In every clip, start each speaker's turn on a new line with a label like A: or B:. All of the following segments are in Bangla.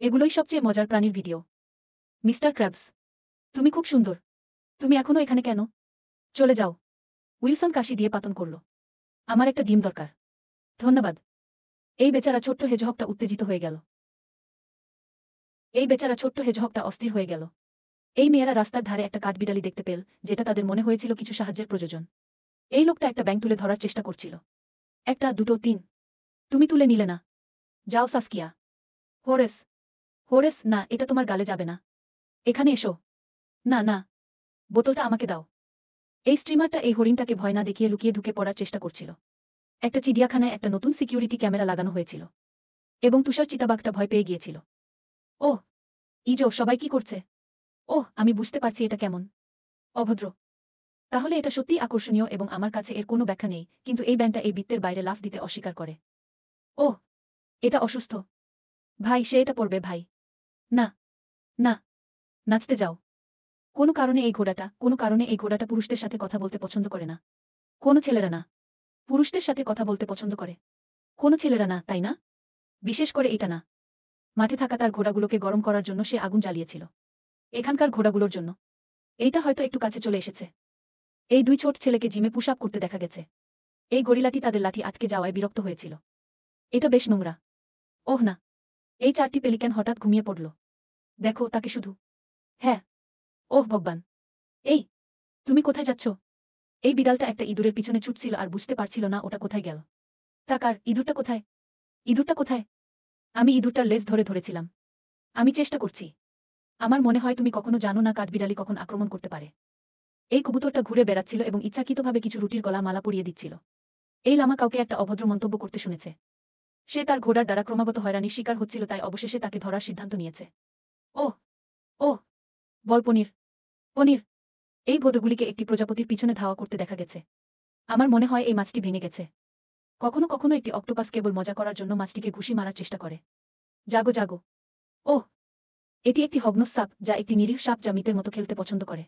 A: এগুলোই সবচেয়ে মজার প্রাণীর ভিডিও। মিস্টার ক্র্যাবস, তুমি খুব সুন্দর। তুমি এখনো এখানে কেন? চলে যাও। উইলসন কাশি দিয়ে পাতন করল। আমার একটা ডিম দরকার। ধন্যবাদ। এই বেচারা ছোট্ট হেজহগটা উত্তেজিত হয়ে গেল। এই বেচারা ছোট্ট হেজহগটা অস্থির হয়ে গেল। এই মেয়েরা রাস্তার ধারে একটা কাঠবিড়ালি দেখতে পেল, যেটা তাদের মনে হয়েছিল কিছু সাহায্যের প্রয়োজন। এই লোকটা একটা ব্যাঙ তুলে ধরার চেষ্টা করছিল। একটা, দুটো, তিন। তুমি তুলে নিলে না। যাও সাস্কিয়া। হোরেস। হোরেস, না, এটা তোমার গালে যাবে না। এখানে এসো। না না, বোতলটা আমাকে দাও। এই স্ট্রিমারটা এই হরিণটাকে ভয় না দেখিয়ে লুকিয়ে ঢুকে পড়ার চেষ্টা করছিল। একটা চিড়িয়াখানায় একটা নতুন সিকিউরিটি ক্যামেরা লাগানো হয়েছিল এবং তুষার চিতাবাঘটা ভয় পেয়ে গিয়েছিল। ওহ, ইজো, সবাই কি করছে? ওহ, আমি বুঝতে পারছি এটা কেমন অভদ্র। তাহলে এটা সত্যিই আকর্ষণীয় এবং আমার কাছে এর কোনো ব্যাখ্যা নেই, কিন্তু এই ব্যাঙটা এই বৃত্তের বাইরে লাফ দিতে অস্বীকার করে। ওহ, এটা অসুস্থ। ভাই, সে এটা পড়বে ভাই। না না, নাচতে যাও। কোনো কারণে এই ঘোড়াটা পুরুষদের সাথে কথা বলতে পছন্দ করে না। কোনো ছেলেরা না। পুরুষদের সাথে কথা বলতে পছন্দ করে। কোনো ছেলেরা না, তাই না? বিশেষ করে এটা না। মাঠে থাকা তার ঘোড়াগুলোকে গরম করার জন্য সে আগুন জ্বালিয়েছিল। এখানকার ঘোড়াগুলোর জন্য। এইটা হয়তো একটু কাছে চলে এসেছে। এই দুই ছোট ছেলেকে জিমে পুশ আপ করতে দেখা গেছে। এই গরিলাটি তাদের লাঠি আটকে যাওয়ায় বিরক্ত হয়েছিল। এটা বেশ নোংরা। ওহ না। এই চারটি পেলিক্যান হঠাৎ ঘুমিয়ে পড়ল। দেখো তাকে শুধু। হ্যাঁ। ওহ ভগবান। এই, তুমি কোথায় যাচ্ছ? এই বিড়ালটা একটা ইঁদুরের পিছনে ছুটছিল আর বুঝতে পারছিল না ওটা কোথায় গেল। তাকার, ইঁদুরটা কোথায়? ইঁদুরটা কোথায়? আমি ইঁদুরটার লেজ ধরে ধরেছিলাম। আমি চেষ্টা করছি। আমার মনে হয় তুমি কখনো জানো না কাঠবিড়ালি কখন আক্রমণ করতে পারে। এই কবুতরটা ঘুরে বেড়াচ্ছিল এবং ইচ্ছাকৃতভাবে কিছু রুটির গলা মালা পরিয়ে দিচ্ছিল। এই লামা কাউকে একটা অভদ্র মন্তব্য করতে শুনেছে। সে তার ঘোড়ার দ্বারা ক্রমাগত হয়রানির শিকার হচ্ছিল, তাই অবশেষে তাকে ধরার সিদ্ধান্ত নিয়েছে। ওহ ওহ, বল পনির। পনির। এই ভোদরগুলিকে একটি প্রজাপতির পিছনে ধাওয়া করতে দেখা গেছে। আমার মনে হয় এই মাছটি ভেঙে গেছে। কখনো কখনো একটি অক্টোপাস কেবল মজা করার জন্য মাছটিকে ঘুষি মারার চেষ্টা করে। জাগো জাগো। ওহ, এটি একটি হগ্নস সাপ, যা একটি নিরীহ সাপ যা মিতের মতো খেলতে পছন্দ করে।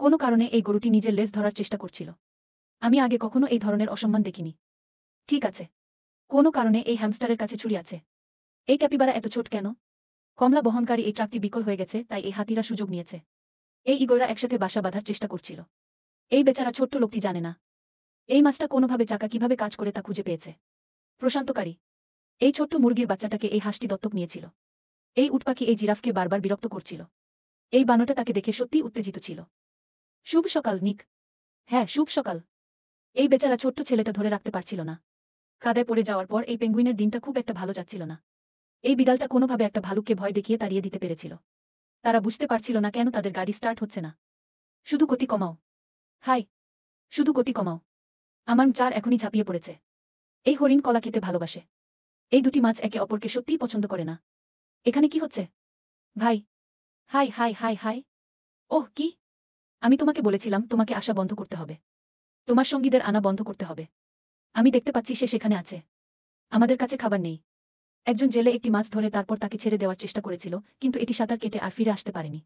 A: কোনো কারণে এই গরুটি নিজের লেজ ধরার চেষ্টা করছিল। আমি আগে কখনো এই ধরনের অসম্মান দেখিনি। ঠিক আছে। কোনো কারণে এই হ্যামস্টারের কাছে ছুরি আছে। এই ক্যাপিবারা এত ছোট কেন? কমলা বহনকারী এই ট্রাকটি বিকল হয়ে গেছে, তাই এই হাতিরা সুযোগ নিয়েছে। এই ইগলরা একসাথে বাসা বাঁধার চেষ্টা করছিল। এই বেচারা ছোট্ট লোকটি জানে না এই মাছটা কোনোভাবে চাকা কিভাবে কাজ করে তা খুঁজে পেয়েছে। প্রশান্তকারী। এই ছোট্ট মুরগির বাচ্চাটাকে এই হাঁসটি দত্তক নিয়েছিল। এই উটপাখি এই জিরাফকে বারবার বিরক্ত করছিল। এই বানরটা তাকে দেখে সত্যিই উত্তেজিত ছিল। শুভ সকাল, নিক। হ্যাঁ, শুভ সকাল। এই বেচারা ছোট্ট ছেলেটা ধরে রাখতে পারছিল না। কাদায় পড়ে যাওয়ার পর এই পেঙ্গুইনের দিনটা খুব একটা ভালো যাচ্ছিল না। এই বিড়ালটা কোনোভাবে একটা ভালুককে ভয় দেখিয়ে তাড়িয়ে দিতে পেরেছিল। তারা বুঝতে পারছিল না কেন তাদের গাড়ি স্টার্ট হচ্ছে না। শুধু গতি কমাও। হাই। শুধু গতি কমাও। আমার চার এখনই ঝাঁপিয়ে পড়েছে। এই হরিণ কলা খেতে ভালোবাসে। এই দুটি মাছ একে অপরকে সত্যিই পছন্দ করে না। এখানে কি হচ্ছে? ভাই। Hi hi hi hi. Oh, কি? আমি তোমাকে বলেছিলাম তোমাকে আসা বন্ধ করতে হবে। তোমার সঙ্গীদের আনা বন্ধ করতে হবে। আমি দেখতে পাচ্ছি সে সেখানে আছে। আমাদের কাছে খাবার নেই। একজন জেলে একটি মাছ ধরে তারপর তাকে ছেড়ে দেওয়ার চেষ্টা করেছিল, কিন্তু এটি সাঁতার কেটে আর ফিরে আসতে পারেনি।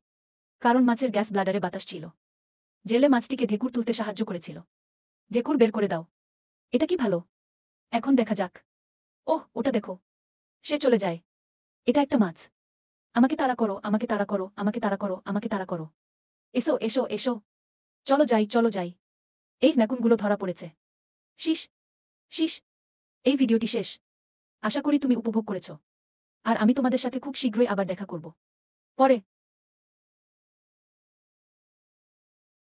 A: কারণ মাছের গ্যাস ব্লাডারে বাতাস ছিল। জেলে মাছটিকে ঢেকুর তুলতে সাহায্য করেছিল। ঢেকুর বের করে দাও। এটা কি ভালো? এখন দেখা যাক। ওহ, ওটা দেখো। সে চলে যায়। এটা একটা মাছ। আমাকে তাড়া করো, আমাকে তাড়া করো, আমাকে তাড়া করো, আমাকে তাড়া করো। এসো এসো এসো। চলো যাই, চলো যাই। এই নাকুনগুলো ধরা পড়েছে। শীষ। শীষ। এই ভিডিওটি শেষ। আশা করি তুমি উপভোগ করেছ। আর আমি তোমাদের সাথে খুব শীঘ্রই আবার দেখা করব। পরে।